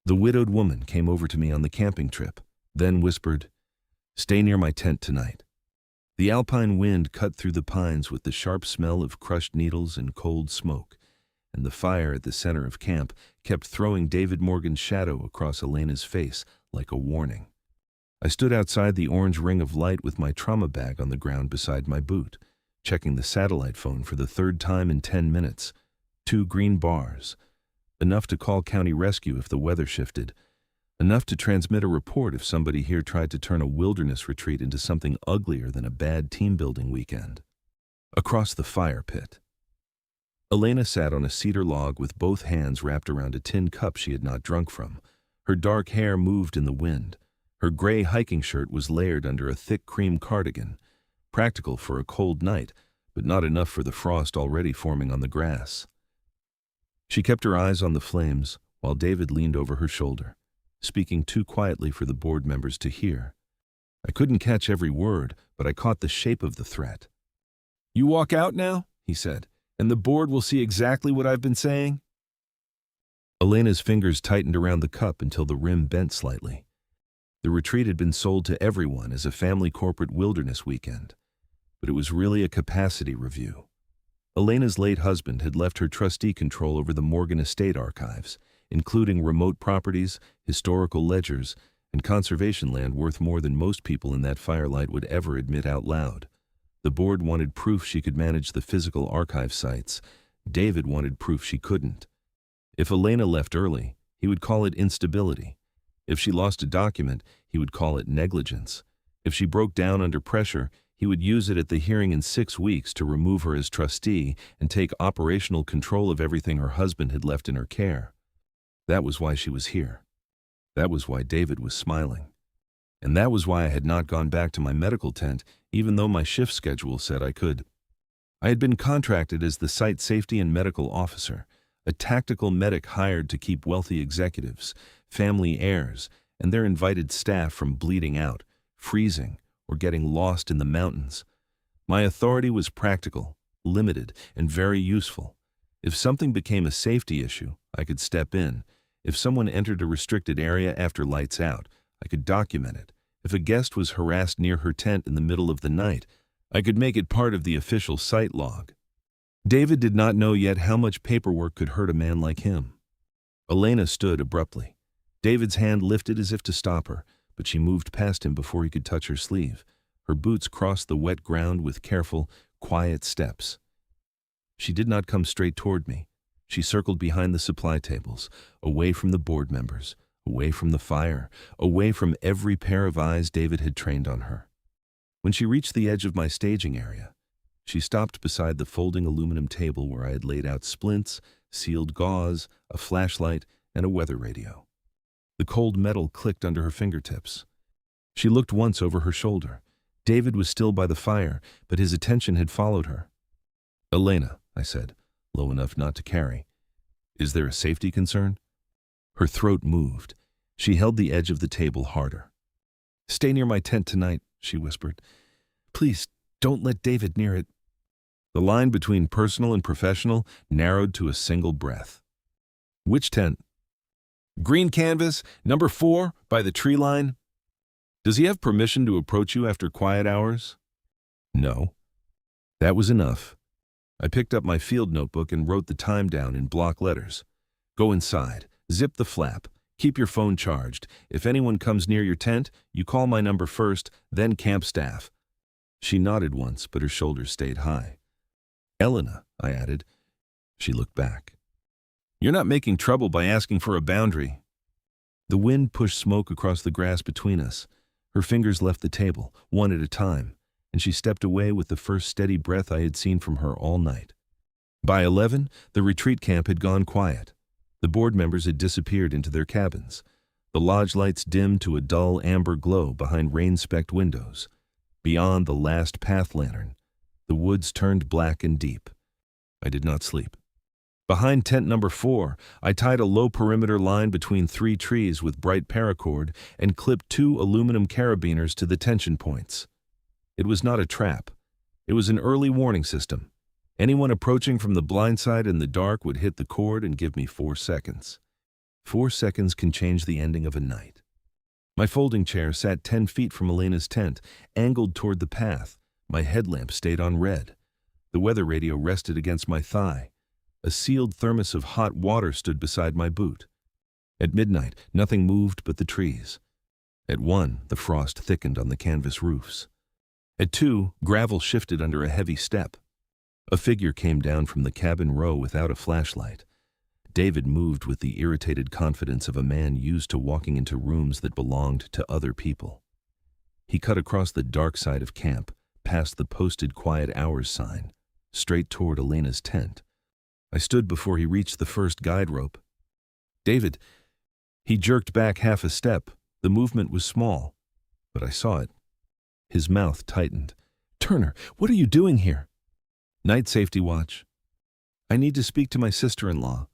The widowed woman came over to me on the camping trip, then whispered, "Stay near my tent tonight." The alpine wind cut through the pines with the sharp smell of crushed needles and cold smoke, and the fire at the center of camp kept throwing David Morgan's shadow across Elena's face like a warning. I stood outside the orange ring of light with my trauma bag on the ground beside my boot, checking the satellite phone for the third time in 10 minutes. 2 green bars. Enough to call county rescue if the weather shifted. Enough to transmit a report if somebody here tried to turn a wilderness retreat into something uglier than a bad team-building weekend. Across the fire pit. Elena sat on a cedar log with both hands wrapped around a tin cup she had not drunk from. Her dark hair moved in the wind. Her gray hiking shirt was layered under a thick cream cardigan, practical for a cold night, but not enough for the frost already forming on the grass. She kept her eyes on the flames while David leaned over her shoulder, speaking too quietly for the board members to hear. I couldn't catch every word, but I caught the shape of the threat. "You walk out now," he said, "and the board will see exactly what I've been saying." Elena's fingers tightened around the cup until the rim bent slightly. The retreat had been sold to everyone as a family corporate wilderness weekend, but it was really a capacity review. Elena's late husband had left her trustee control over the Morgan estate archives, including remote properties, historical ledgers, and conservation land worth more than most people in that firelight would ever admit out loud. The board wanted proof she could manage the physical archive sites. David wanted proof she couldn't. If Elena left early, he would call it instability. If she lost a document, he would call it negligence. If she broke down under pressure, he would use it at the hearing in 6 weeks to remove her as trustee and take operational control of everything her husband had left in her care. That was why she was here. That was why David was smiling. And that was why I had not gone back to my medical tent, even though my shift schedule said I could. I had been contracted as the site safety and medical officer, a tactical medic hired to keep wealthy executives, family heirs, and their invited staff from bleeding out, freezing, or getting lost in the mountains. My authority was practical, limited, and very useful. If something became a safety issue, I could step in. If someone entered a restricted area after lights out, I could document it. If a guest was harassed near her tent in the middle of the night, I could make it part of the official site log. David did not know yet how much paperwork could hurt a man like him. Elena stood abruptly. David's hand lifted as if to stop her, but she moved past him before he could touch her sleeve. Her boots crossed the wet ground with careful, quiet steps. She did not come straight toward me. She circled behind the supply tables, away from the board members, away from the fire, away from every pair of eyes David had trained on her. When she reached the edge of my staging area, she stopped beside the folding aluminum table where I had laid out splints, sealed gauze, a flashlight, and a weather radio. The cold metal clicked under her fingertips. She looked once over her shoulder. David was still by the fire, but his attention had followed her. "Elena," I said, low enough not to carry, "is there a safety concern?" Her throat moved. She held the edge of the table harder. "Stay near my tent tonight," she whispered. "Please, don't let David near it." The line between personal and professional narrowed to a single breath. "Which tent?" "Green canvas, number 4, by the tree line." "Does he have permission to approach you after quiet hours?" "No." That was enough. I picked up my field notebook and wrote the time down in block letters. "Go inside, zip the flap, keep your phone charged. If anyone comes near your tent, you call my number first, then camp staff." She nodded once, but her shoulders stayed high. "Elena," I added. She looked back. "You're not making trouble by asking for a boundary." The wind pushed smoke across the grass between us. Her fingers left the table, one at a time, and she stepped away with the first steady breath I had seen from her all night. By 11, the retreat camp had gone quiet. The board members had disappeared into their cabins. The lodge lights dimmed to a dull amber glow behind rain-specked windows. Beyond the last path lantern, the woods turned black and deep. I did not sleep. Behind tent number 4, I tied a low perimeter line between 3 trees with bright paracord and clipped 2 aluminum carabiners to the tension points. It was not a trap. It was an early warning system. Anyone approaching from the blind side in the dark would hit the cord and give me 4 seconds. 4 seconds can change the ending of a night. My folding chair sat 10 feet from Elena's tent, angled toward the path. My headlamp stayed on red. The weather radio rested against my thigh. A sealed thermos of hot water stood beside my boot. At midnight, nothing moved but the trees. At 1, the frost thickened on the canvas roofs. At 2, gravel shifted under a heavy step. A figure came down from the cabin row without a flashlight. David moved with the irritated confidence of a man used to walking into rooms that belonged to other people. He cut across the dark side of camp, past the posted quiet hours sign, straight toward Elena's tent. I stood before he reached the first guide rope. "David." He jerked back half a step. The movement was small, but I saw it. His mouth tightened. "Turner, what are you doing here?" "Night safety watch. I need to speak to my sister-in-law.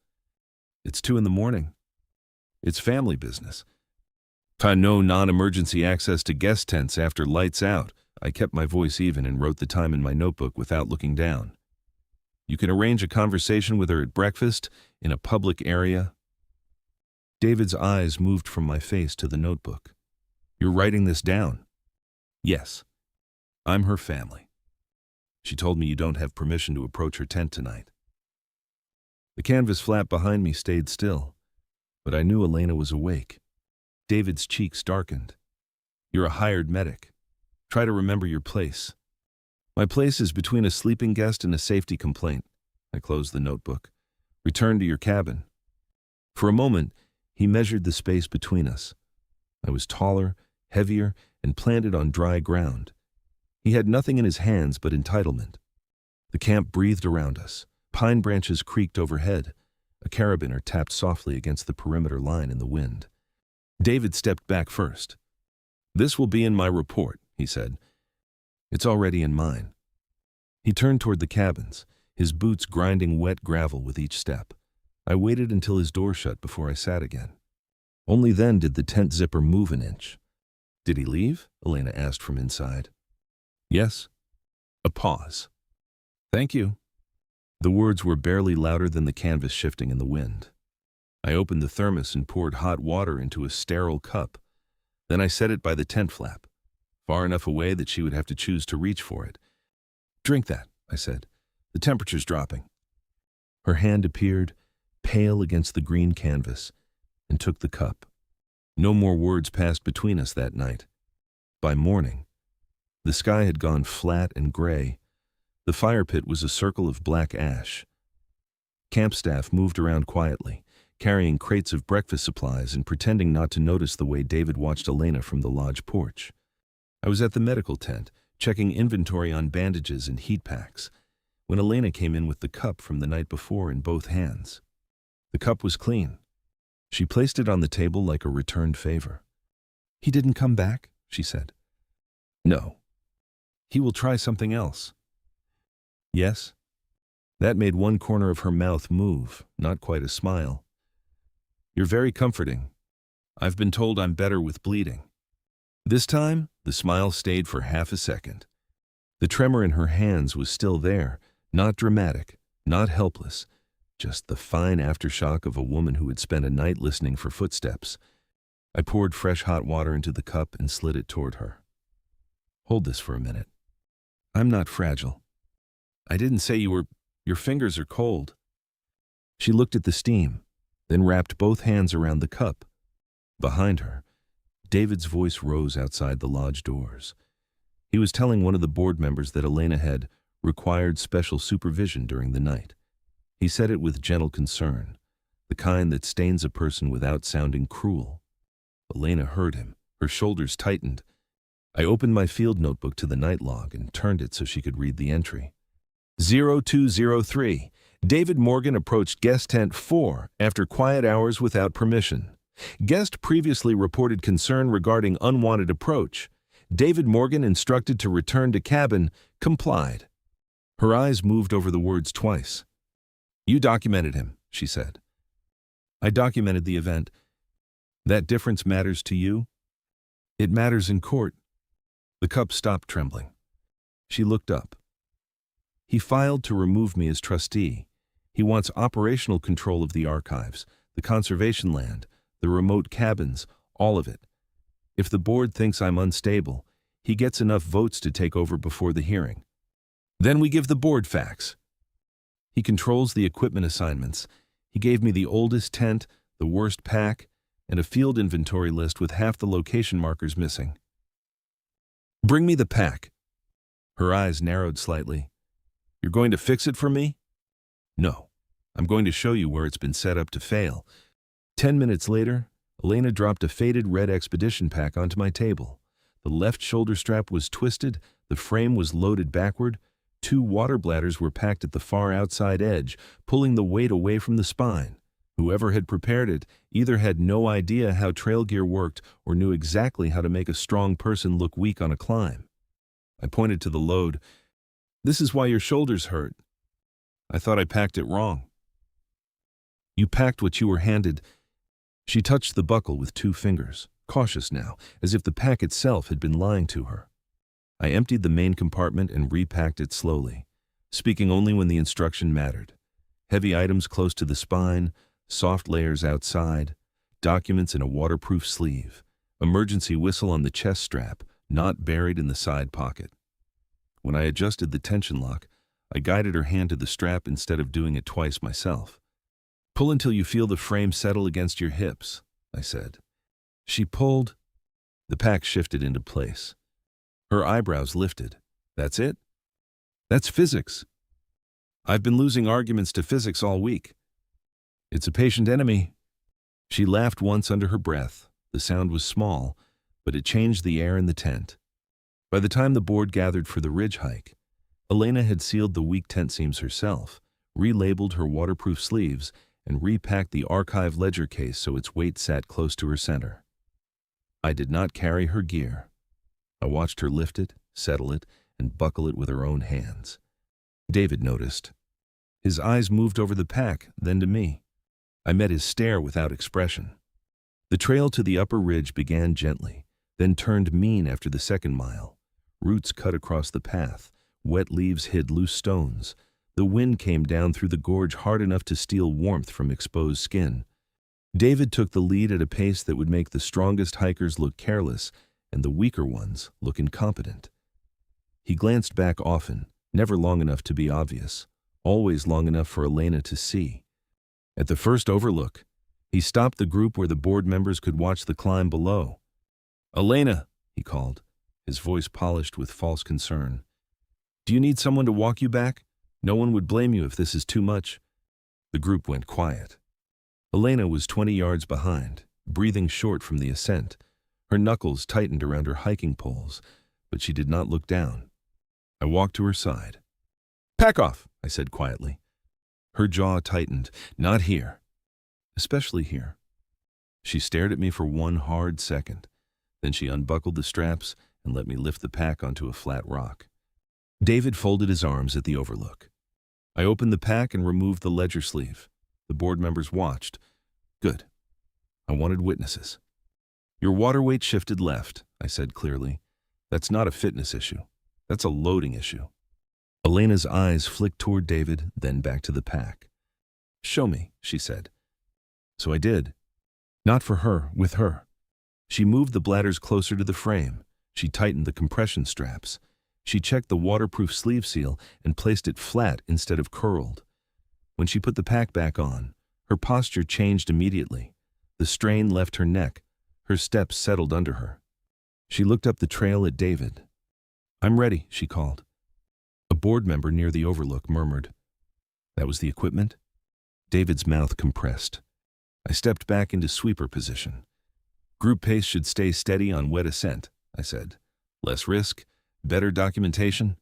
It's 2 in the morning. It's family business. No non-emergency access to guest tents after lights out." I kept my voice even and wrote the time in my notebook without looking down. "You can arrange a conversation with her at breakfast in a public area." David's eyes moved from my face to the notebook. "You're writing this down?" "Yes. I'm her family. She told me you don't have permission to approach her tent tonight." The canvas flap behind me stayed still, but I knew Elena was awake. David's cheeks darkened. "You're a hired medic. Try to remember your place." "My place is between a sleeping guest and a safety complaint." I closed the notebook. "Return to your cabin." For a moment, he measured the space between us. I was taller, heavier, and planted on dry ground. He had nothing in his hands but entitlement. The camp breathed around us. Pine branches creaked overhead. A carabiner tapped softly against the perimeter line in the wind. David stepped back first. "This will be in my report," he said. "It's already in mine." He turned toward the cabins, his boots grinding wet gravel with each step. I waited until his door shut before I sat again. Only then did the tent zipper move an inch. "Did he leave?" Elena asked from inside. "Yes." A pause. "Thank you." The words were barely louder than the canvas shifting in the wind. I opened the thermos and poured hot water into a sterile cup. Then I set it by the tent flap, far enough away that she would have to choose to reach for it. "Drink that," I said. "The temperature's dropping." Her hand appeared, pale against the green canvas, and took the cup. No more words passed between us that night. By morning, the sky had gone flat and gray. The fire pit was a circle of black ash. Camp staff moved around quietly, carrying crates of breakfast supplies and pretending not to notice the way David watched Elena from the lodge porch. I was at the medical tent, checking inventory on bandages and heat packs, when Elena came in with the cup from the night before in both hands. The cup was clean. She placed it on the table like a returned favor. "He didn't come back?" she said. "No. He will try something else." "Yes?" That made one corner of her mouth move, not quite a smile. "You're very comforting. I've been told I'm better with bleeding." This time, the smile stayed for half a second. The tremor in her hands was still there, not dramatic, not helpless, just the fine aftershock of a woman who had spent a night listening for footsteps. I poured fresh hot water into the cup and slid it toward her. "Hold this for a minute. I'm not fragile." "I didn't say you were. Your fingers are cold." She looked at the steam, then wrapped both hands around the cup. Behind her, David's voice rose outside the lodge doors. He was telling one of the board members that Elena had required special supervision during the night. He said it with gentle concern, the kind that stains a person without sounding cruel. Elena heard him. Her shoulders tightened. I opened my field notebook to the night log and turned it so she could read the entry. 0203. David Morgan approached guest tent 4 after quiet hours without permission. Guest previously reported concern regarding unwanted approach. David Morgan, instructed to return to cabin, complied. Her eyes moved over the words twice. "You documented him," she said. "I documented the event. That difference matters to you?" "It matters in court." The cup stopped trembling. She looked up. "He filed to remove me as trustee. He wants operational control of the archives, the conservation land, the remote cabins, all of it. If the board thinks I'm unstable, he gets enough votes to take over before the hearing. Then we give the board facts. He controls the equipment assignments. He gave me the oldest tent, the worst pack, and a field inventory list with half the location markers missing. Bring me the pack. Her eyes narrowed slightly. You're going to fix it for me? No. I'm going to show you where it's been set up to fail. 10 minutes later, Elena dropped a faded red expedition pack onto my table. The left shoulder strap was twisted, the frame was loaded backward, 2 water bladders were packed at the far outside edge, pulling the weight away from the spine. Whoever had prepared it either had no idea how trail gear worked or knew exactly how to make a strong person look weak on a climb. I pointed to the load. This is why your shoulders hurt. I thought I packed it wrong. You packed what you were handed. She touched the buckle with 2 fingers, cautious now, as if the pack itself had been lying to her. I emptied the main compartment and repacked it slowly, speaking only when the instruction mattered. Heavy items close to the spine, soft layers outside, documents in a waterproof sleeve, emergency whistle on the chest strap, not buried in the side pocket. When I adjusted the tension lock, I guided her hand to the strap instead of doing it twice myself. Pull until you feel the frame settle against your hips, I said. She pulled. The pack shifted into place. Her eyebrows lifted. That's it? That's physics. I've been losing arguments to physics all week. It's a patient enemy. She laughed once under her breath. The sound was small, but it changed the air in the tent. By the time the board gathered for the ridge hike, Elena had sealed the weak tent seams herself, relabeled her waterproof sleeves, and repacked the archive ledger case so its weight sat close to her center. I did not carry her gear. I watched her lift it, settle it, and buckle it with her own hands. David noticed. His eyes moved over the pack, then to me. I met his stare without expression. The trail to the upper ridge began gently, then turned mean after the second mile. Roots cut across the path. Wet leaves hid loose stones. The wind came down through the gorge hard enough to steal warmth from exposed skin. David took the lead at a pace that would make the strongest hikers look careless and the weaker ones look incompetent. He glanced back often, never long enough to be obvious, always long enough for Elena to see. At the first overlook, he stopped the group where the board members could watch the climb below. Elena, he called, his voice polished with false concern. Do you need someone to walk you back? No one would blame you if this is too much. The group went quiet. Elena was 20 yards behind, breathing short from the ascent. Her knuckles tightened around her hiking poles, but she did not look down. I walked to her side. Pack off, I said quietly. Her jaw tightened. Not here. Especially here. She stared at me for one hard second. Then she unbuckled the straps and let me lift the pack onto a flat rock. David folded his arms at the overlook. I opened the pack and removed the ledger sleeve. The board members watched. Good. I wanted witnesses. Your water weight shifted left, I said clearly. That's not a fitness issue. That's a loading issue. Elena's eyes flicked toward David, then back to the pack. Show me, she said. So I did. Not for her, with her. She moved the bladders closer to the frame. She tightened the compression straps. She checked the waterproof sleeve seal and placed it flat instead of curled. When she put the pack back on, her posture changed immediately. The strain left her neck. Her steps settled under her. She looked up the trail at David. I'm ready, she called. A board member near the overlook murmured. That was the equipment? David's mouth compressed. I stepped back into sweeper position. Group pace should stay steady on wet ascent, I said. Less risk, better documentation.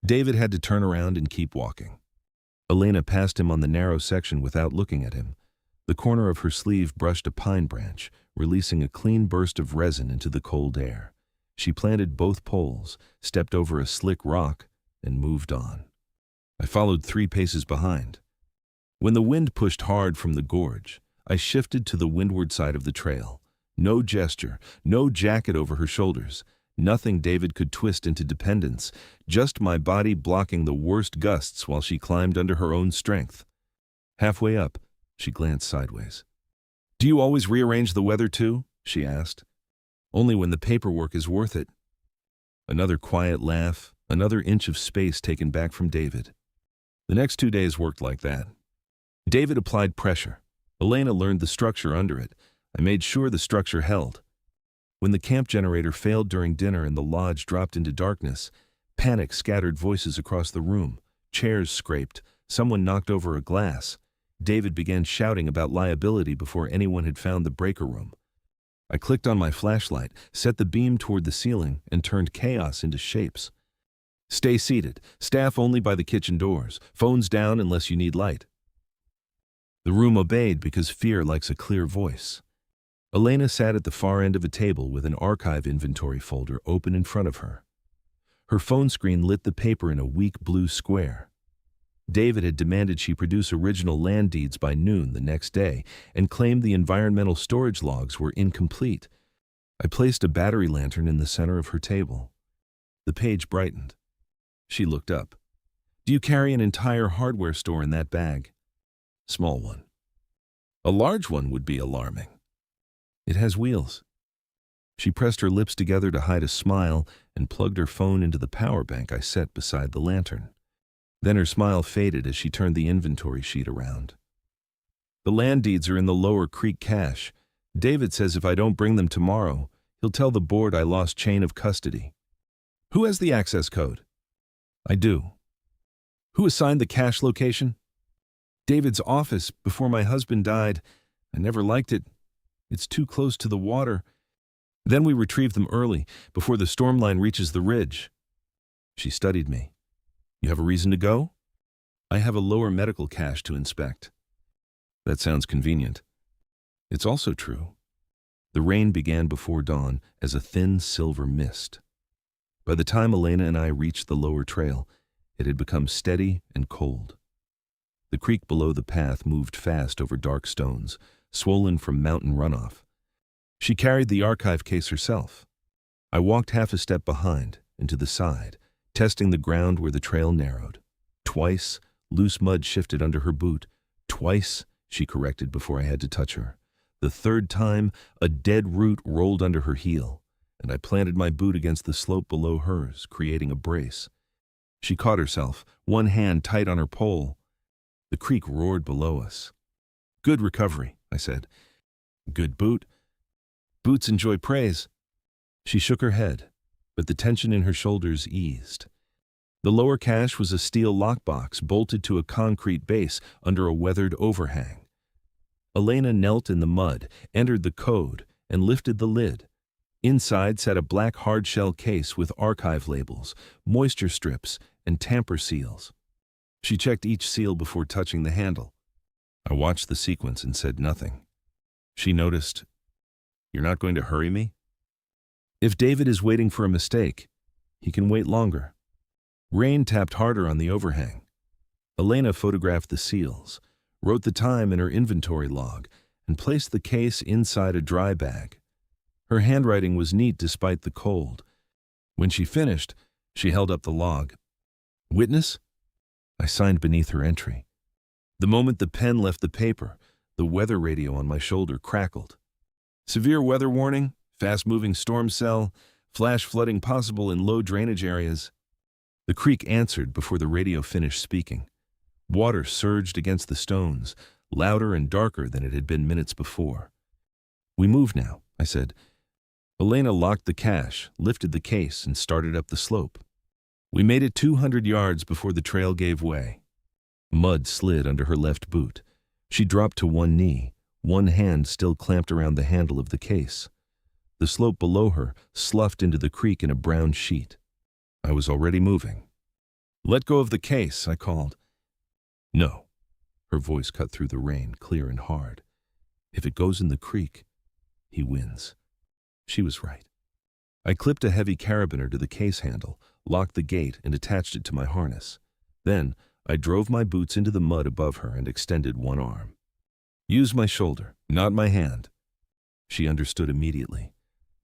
David had to turn around and keep walking. Elena passed him on the narrow section without looking at him. The corner of her sleeve brushed a pine branch, releasing a clean burst of resin into the cold air. She planted both poles, stepped over a slick rock, and moved on. I followed 3 paces behind. When the wind pushed hard from the gorge, I shifted to the windward side of the trail. No gesture, no jacket over her shoulders, nothing David could twist into dependence, just my body blocking the worst gusts while she climbed under her own strength. Halfway up, she glanced sideways. "Do you always rearrange the weather too?" she asked. "Only when the paperwork is worth it." Another quiet laugh, another inch of space taken back from David. The next 2 days worked like that. David applied pressure. Elena learned the structure under it. I made sure the structure held. When the camp generator failed during dinner and the lodge dropped into darkness, panic scattered voices across the room. Chairs scraped. Someone knocked over a glass. David began shouting about liability before anyone had found the breaker room. I clicked on my flashlight, set the beam toward the ceiling, and turned chaos into shapes. "Stay seated. Staff only by the kitchen doors. Phones down unless you need light." The room obeyed because fear likes a clear voice. Elena sat at the far end of a table with an archive inventory folder open in front of her. Her phone screen lit the paper in a weak blue square. David had demanded she produce original land deeds by noon the next day and claimed the environmental storage logs were incomplete. I placed a battery lantern in the center of her table. The page brightened. She looked up. "Do you carry an entire hardware store in that bag?" "Small one." "A large one would be alarming." "It has wheels." She pressed her lips together to hide a smile and plugged her phone into the power bank I set beside the lantern. Then her smile faded as she turned the inventory sheet around. "The land deeds are in the lower creek cache. David says if I don't bring them tomorrow, he'll tell the board I lost chain of custody." "Who has the access code?" "I do." "Who assigned the cache location?" "David's office before my husband died. I never liked it. It's too close to the water. Then we retrieve them early, before the storm line reaches the ridge." She studied me. "You have a reason to go?" "I have a lower medical cache to inspect." "That sounds convenient." It's also true. The rain began before dawn as a thin silver mist. By the time Elena and I reached the lower trail, it had become steady and cold. The creek below the path moved fast over dark stones, swollen from mountain runoff. She carried the archive case herself. I walked half a step behind, and to the side, testing the ground where the trail narrowed. Twice, loose mud shifted under her boot. Twice, she corrected before I had to touch her. The third time, a dead root rolled under her heel, and I planted my boot against the slope below hers, creating a brace. She caught herself, one hand tight on her pole. The creek roared below us. "Good recovery," I said. "Good boot." "Boots enjoy praise." She shook her head, but the tension in her shoulders eased. The lower cache was a steel lockbox bolted to a concrete base under a weathered overhang. Elena knelt in the mud, entered the code, and lifted the lid. Inside sat a black hardshell case with archive labels, moisture strips, and tamper seals. She checked each seal before touching the handle. I watched the sequence and said nothing. She noticed, "You're not going to hurry me?" "If David is waiting for a mistake, he can wait longer." Rain tapped harder on the overhang. Elena photographed the seals, wrote the time in her inventory log, and placed the case inside a dry bag. Her handwriting was neat despite the cold. When she finished, she held up the log. "Witness?" I signed beneath her entry. The moment the pen left the paper, the weather radio on my shoulder crackled. "Severe weather warning, fast-moving storm cell, flash flooding possible in low drainage areas." The creek answered before the radio finished speaking. Water surged against the stones, louder and darker than it had been minutes before. "We move now," I said. Elena locked the cache, lifted the case, and started up the slope. We made it 200 yards before the trail gave way. Mud slid under her left boot. She dropped to one knee, one hand still clamped around the handle of the case. The slope below her sloughed into the creek in a brown sheet. I was already moving. "Let go of the case," I called. "No." Her voice cut through the rain, clear and hard. "If it goes in the creek, he wins." She was right. I clipped a heavy carabiner to the case handle, locked the gate, and attached it to my harness. Then, I drove my boots into the mud above her and extended one arm. "Use my shoulder, not my hand." She understood immediately.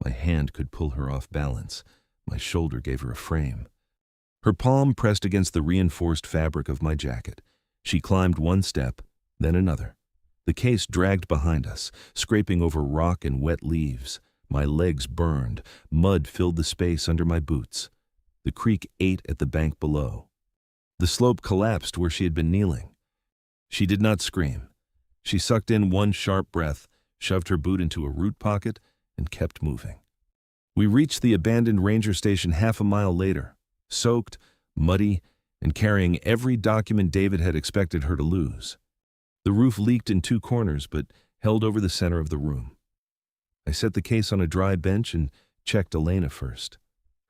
My hand could pull her off balance. My shoulder gave her a frame. Her palm pressed against the reinforced fabric of my jacket. She climbed one step, then another. The case dragged behind us, scraping over rock and wet leaves. My legs burned. Mud filled the space under my boots. The creek ate at the bank below. The slope collapsed where she had been kneeling. She did not scream. She sucked in one sharp breath, shoved her boot into a root pocket, and kept moving. We reached the abandoned ranger station half a mile later, soaked, muddy, and carrying every document David had expected her to lose. The roof leaked in two corners, but held over the center of the room. I set the case on a dry bench and checked Elena first.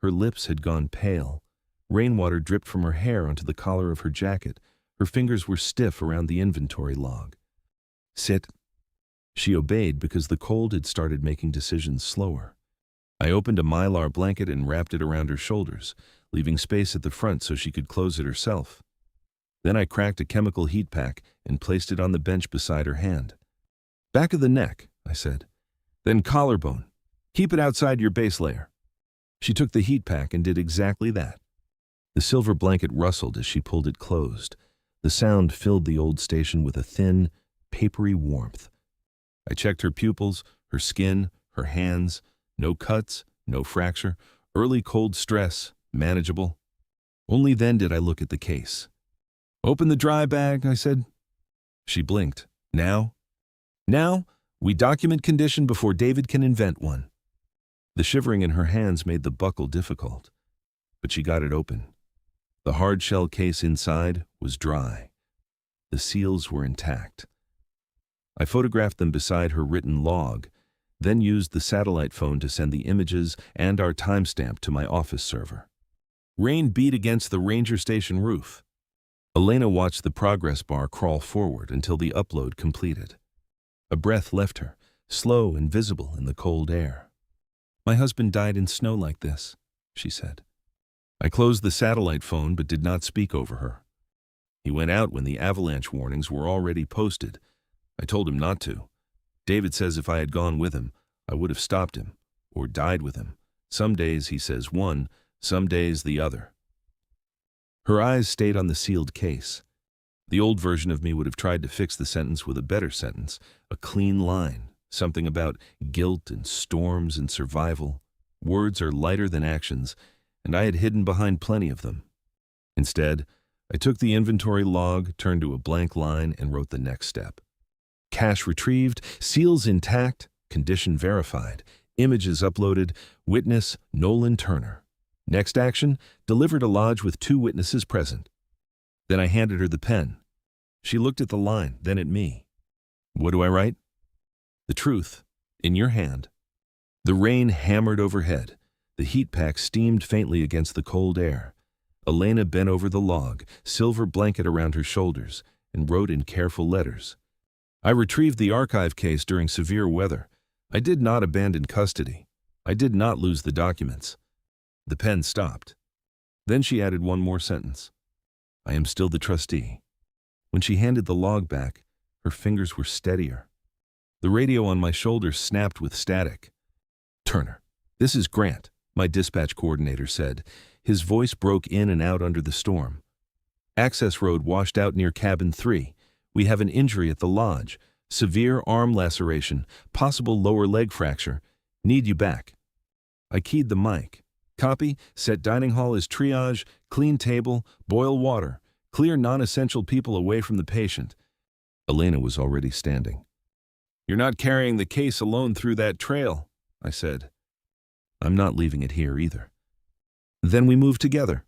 Her lips had gone pale. Rainwater dripped from her hair onto the collar of her jacket. Her fingers were stiff around the inventory log. "Sit." She obeyed because the cold had started making decisions slower. I opened a mylar blanket and wrapped it around her shoulders, leaving space at the front so she could close it herself. Then I cracked a chemical heat pack and placed it on the bench beside her hand. "Back of the neck," I said. "Then collarbone. Keep it outside your base layer." She took the heat pack and did exactly that. The silver blanket rustled as she pulled it closed. The sound filled the old station with a thin, papery warmth. I checked her pupils, her skin, her hands. No cuts, no fracture. Early cold stress, manageable. Only then did I look at the case. "Open the dry bag," I said. She blinked. "Now?" "Now, we document condition before David can invent one." The shivering in her hands made the buckle difficult, but she got it open. The hard shell case inside was dry. The seals were intact. I photographed them beside her written log, then used the satellite phone to send the images and our timestamp to my office server. Rain beat against the ranger station roof. Elena watched the progress bar crawl forward until the upload completed. A breath left her, slow and visible in the cold air. "My husband died in snow like this," she said. I closed the satellite phone but did not speak over her. He went out when the avalanche warnings were already posted. I told him not to. David says if I had gone with him, I would have stopped him, or died with him. Some days he says one, some days the other. Her eyes stayed on the sealed case. The old version of me would have tried to fix the sentence with a better sentence, a clean line, something about guilt and storms and survival. Words are lighter than actions, and I had hidden behind plenty of them. Instead, I took the inventory log, turned to a blank line, and wrote the next step. Cache retrieved, seals intact, condition verified, images uploaded, witness Nolan Turner. Next action, deliver to lodge with 2 witnesses present. Then I handed her the pen. She looked at the line, then at me. "What do I write?" "The truth, in your hand." The rain hammered overhead. The heat pack steamed faintly against the cold air. Elena bent over the log, silver blanket around her shoulders, and wrote in careful letters. "I retrieved the archive case during severe weather. I did not abandon custody. I did not lose the documents." The pen stopped. Then she added one more sentence. "I am still the trustee." When she handed the log back, her fingers were steadier. The radio on my shoulder snapped with static. "Turner, this is Grant," my dispatch coordinator said. His voice broke in and out under the storm. "Access road washed out near cabin 3. We have an injury at the lodge. Severe arm laceration, possible lower leg fracture. Need you back." I keyed the mic. "Copy. Set dining hall as triage, clean table, boil water. Clear non-essential people away from the patient." Elena was already standing. "You're not carrying the case alone through that trail," I said. "I'm not leaving it here either." Then we moved together.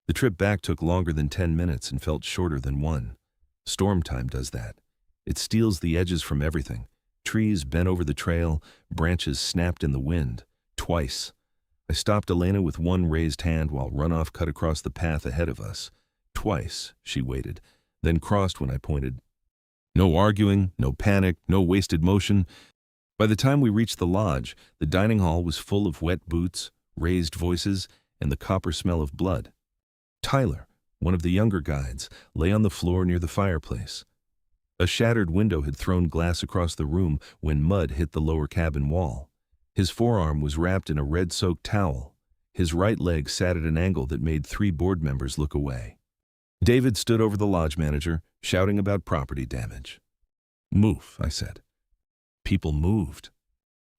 The trip back took longer than 10 minutes and felt shorter than 1. Storm time does that. It steals the edges from everything. Trees bent over the trail, branches snapped in the wind. Twice. I stopped Elena with one raised hand while runoff cut across the path ahead of us. Twice, she waited, then crossed when I pointed. No arguing, no panic, no wasted motion. By the time we reached the lodge, the dining hall was full of wet boots, raised voices, and the copper smell of blood. Tyler, one of the younger guides, lay on the floor near the fireplace. A shattered window had thrown glass across the room when mud hit the lower cabin wall. His forearm was wrapped in a red-soaked towel. His right leg sat at an angle that made 3 board members look away. David stood over the lodge manager, shouting about property damage. Move, I said. People moved.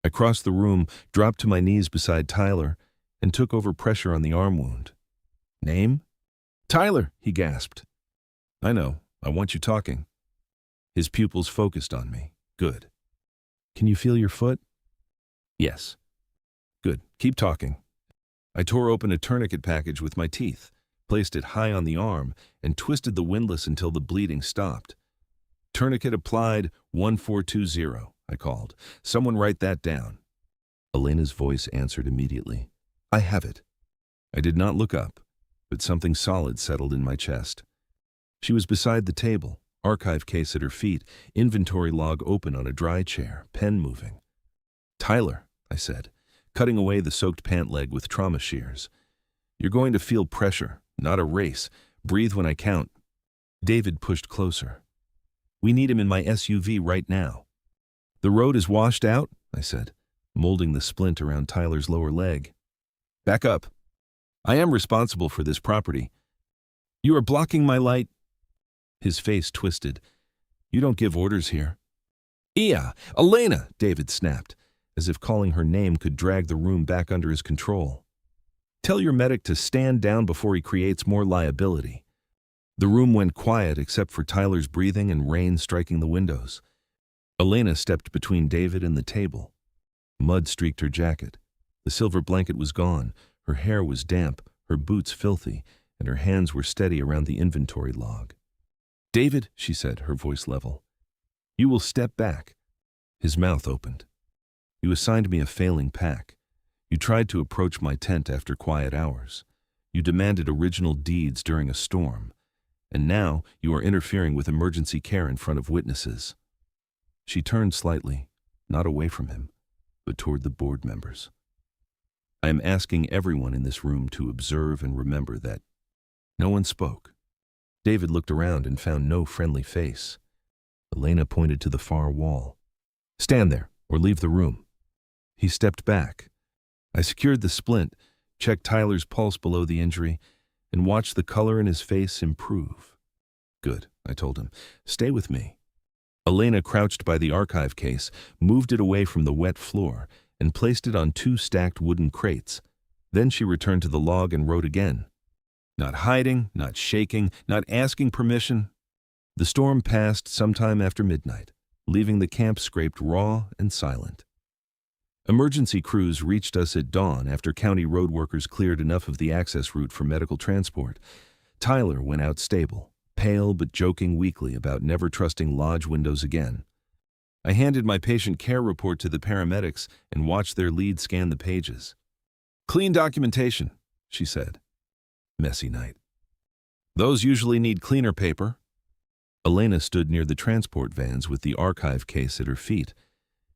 I crossed the room, dropped to my knees beside Tyler, and took over pressure on the arm wound. Name? Tyler, he gasped. I know. I want you talking. His pupils focused on me. Good. Can you feel your foot? Yes. Good. Keep talking. I tore open a tourniquet package with my teeth, placed it high on the arm, and twisted the windlass until the bleeding stopped. Tourniquet applied, 1420, I called. Someone write that down. Elena's voice answered immediately. I have it. I did not look up, but something solid settled in my chest. She was beside the table, archive case at her feet, inventory log open on a dry chair, pen moving. Tyler, I said, cutting away the soaked pant leg with trauma shears. You're going to feel pressure, not a race. Breathe when I count. David pushed closer. We need him in my SUV right now. The road is washed out, I said, molding the splint around Tyler's lower leg. Back up. I am responsible for this property. You are blocking my light. His face twisted. You don't give orders here. Ia, Elena, David snapped, as if calling her name could drag the room back under his control. Tell your medic to stand down before he creates more liability. The room went quiet except for Tyler's breathing and rain striking the windows. Elena stepped between David and the table. Mud streaked her jacket. The silver blanket was gone, her hair was damp, her boots filthy, and her hands were steady around the inventory log. David, she said, her voice level, you will step back. His mouth opened. You assigned me a failing pack. You tried to approach my tent after quiet hours. You demanded original deeds during a storm. And now you are interfering with emergency care in front of witnesses. She turned slightly, not away from him, but toward the board members. I am asking everyone in this room to observe and remember that. No one spoke. David looked around and found no friendly face. Elena pointed to the far wall. Stand there, or leave the room. He stepped back. I secured the splint, checked Tyler's pulse below the injury, and watched the color in his face improve. Good, I told him. Stay with me. Elena crouched by the archive case, moved it away from the wet floor, and placed it on 2 stacked wooden crates. Then she returned to the log and wrote again. Not hiding, not shaking, not asking permission. The storm passed sometime after midnight, leaving the camp scraped raw and silent. Emergency crews reached us at dawn after county road workers cleared enough of the access route for medical transport. Tyler went out stable, pale but joking weakly about never trusting lodge windows again. I handed my patient care report to the paramedics and watched their lead scan the pages. Clean documentation, she said. Messy night. Those usually need cleaner paper. Elena stood near the transport vans with the archive case at her feet.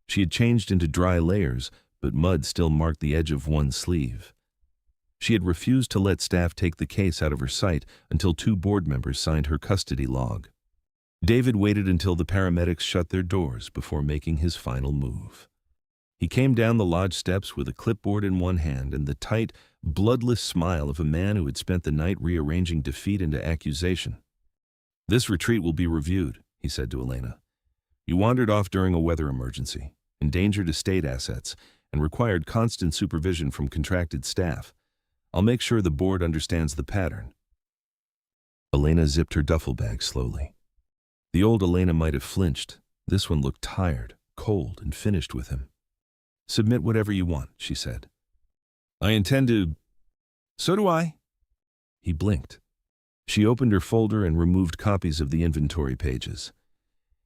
She had changed into dry layers, but mud still marked the edge of one sleeve. She had refused to let staff take the case out of her sight until 2 board members signed her custody log. David waited until the paramedics shut their doors before making his final move. He came down the lodge steps with a clipboard in one hand and the tight, bloodless smile of a man who had spent the night rearranging defeat into accusation. This retreat will be reviewed, he said to Elena. You wandered off during a weather emergency, endangered estate assets, and required constant supervision from contracted staff. I'll make sure the board understands the pattern. Elena zipped her duffel bag slowly. The old Elena might have flinched. This one looked tired, cold, and finished with him. Submit whatever you want, she said. I intend to. So do I. He blinked. She opened her folder and removed copies of the inventory pages.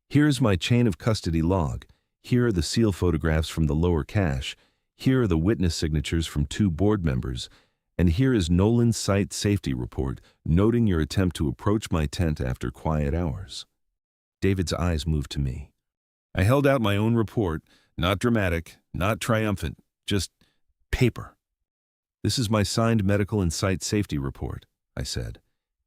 Here's my chain of custody log. Here are the seal photographs from the lower cache. Here are the witness signatures from 2 board members. And here is Nolan's site safety report, noting your attempt to approach my tent after quiet hours. David's eyes moved to me. I held out my own report, not dramatic, not triumphant, just paper. This is my signed medical and site safety report, I said.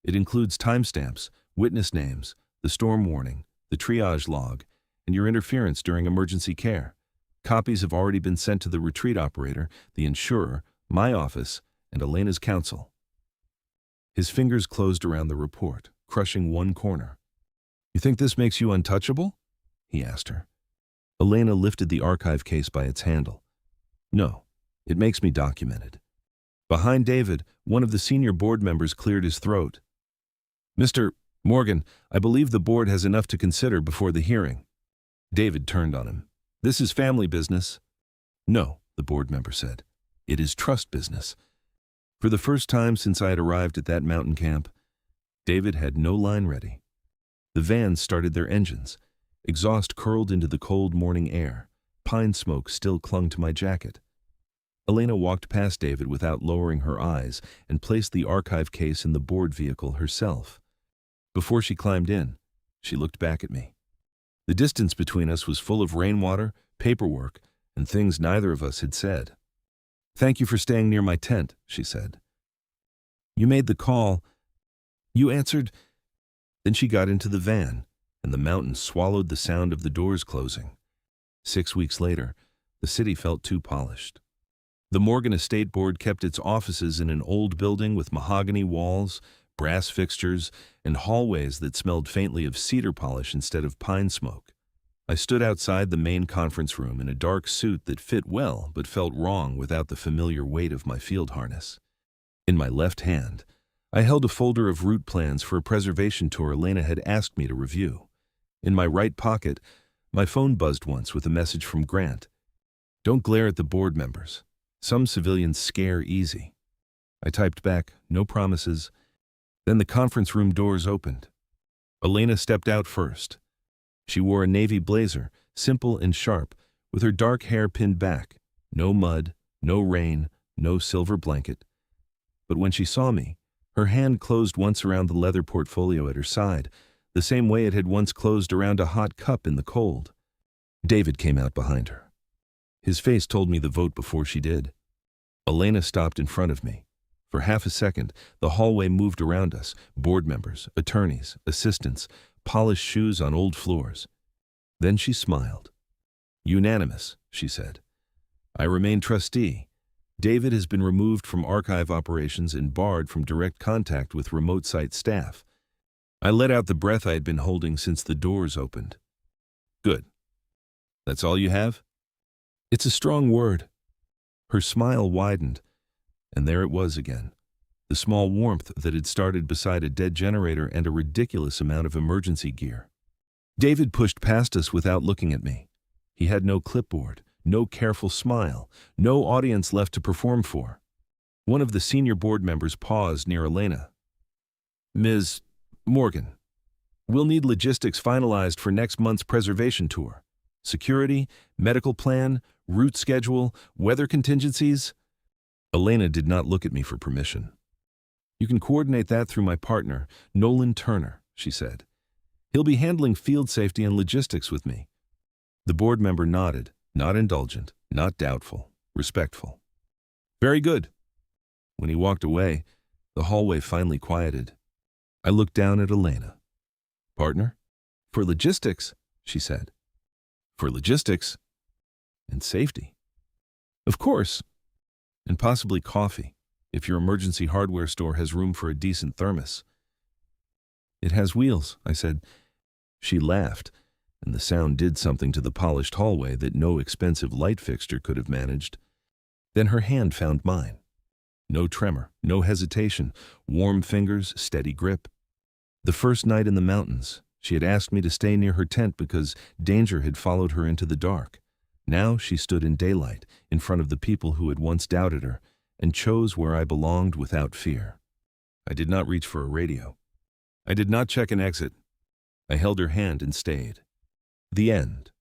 It includes timestamps, witness names, the storm warning, the triage log, and your interference during emergency care. Copies have already been sent to the retreat operator, the insurer, my office, and Elena's counsel. His fingers closed around the report, crushing one corner. You think this makes you untouchable? he asked her. Elena lifted the archive case by its handle. No, it makes me documented. Behind David, one of the senior board members cleared his throat. Mr. Morgan, I believe the board has enough to consider before the hearing. David turned on him. This is family business. No, the board member said. It is trust business. For the first time since I had arrived at that mountain camp, David had no line ready. The vans started their engines. Exhaust curled into the cold morning air. Pine smoke still clung to my jacket. Elena walked past David without lowering her eyes and placed the archive case in the board vehicle herself. Before she climbed in, she looked back at me. The distance between us was full of rainwater, paperwork, and things neither of us had said. Thank you for staying near my tent, she said. You made the call. You answered. Then she got into the van, and the mountain swallowed the sound of the doors closing. 6 weeks later, the city felt too polished. The Morgan Estate Board kept its offices in an old building with mahogany walls, brass fixtures, and hallways that smelled faintly of cedar polish instead of pine smoke. I stood outside the main conference room in a dark suit that fit well but felt wrong without the familiar weight of my field harness. In my left hand, I held a folder of route plans for a preservation tour Elena had asked me to review. In my right pocket, my phone buzzed once with a message from Grant. Don't glare at the board members. Some civilians scare easy. I typed back, no promises. Then the conference room doors opened. Elena stepped out first. She wore a navy blazer, simple and sharp, with her dark hair pinned back. No mud, no rain, no silver blanket. But when she saw me, her hand closed once around the leather portfolio at her side, the same way it had once closed around a hot cup in the cold. David came out behind her. His face told me the vote before she did. Elena stopped in front of me. For half a second, the hallway moved around us, board members, attorneys, assistants, polished shoes on old floors. Then she smiled. Unanimous, she said. I remain trustee. David has been removed from archive operations and barred from direct contact with remote site staff. I let out the breath I had been holding since the doors opened. Good. That's all you have? It's a strong word. Her smile widened, and there it was again. The small warmth that had started beside a dead generator and a ridiculous amount of emergency gear. David pushed past us without looking at me. He had no clipboard, no careful smile, no audience left to perform for. One of the senior board members paused near Elena. Ms. Morgan, we'll need logistics finalized for next month's preservation tour. Security, medical plan, route schedule, weather contingencies. Elena did not look at me for permission. You can coordinate that through my partner, Nolan Turner, she said. He'll be handling field safety and logistics with me. The board member nodded, not indulgent, not doubtful, respectful. Very good. When he walked away, the hallway finally quieted. I looked down at Elena. Partner? For logistics, she said. For logistics? And safety. Of course. And possibly coffee, if your emergency hardware store has room for a decent thermos. It has wheels, I said. She laughed, and the sound did something to the polished hallway that no expensive light fixture could have managed. Then her hand found mine. No tremor, no hesitation, warm fingers, steady grip. The first night in the mountains, she had asked me to stay near her tent because danger had followed her into the dark. Now she stood in daylight, in front of the people who had once doubted her, and chose where I belonged without fear. I did not reach for a radio. I did not check an exit. I held her hand and stayed. The end.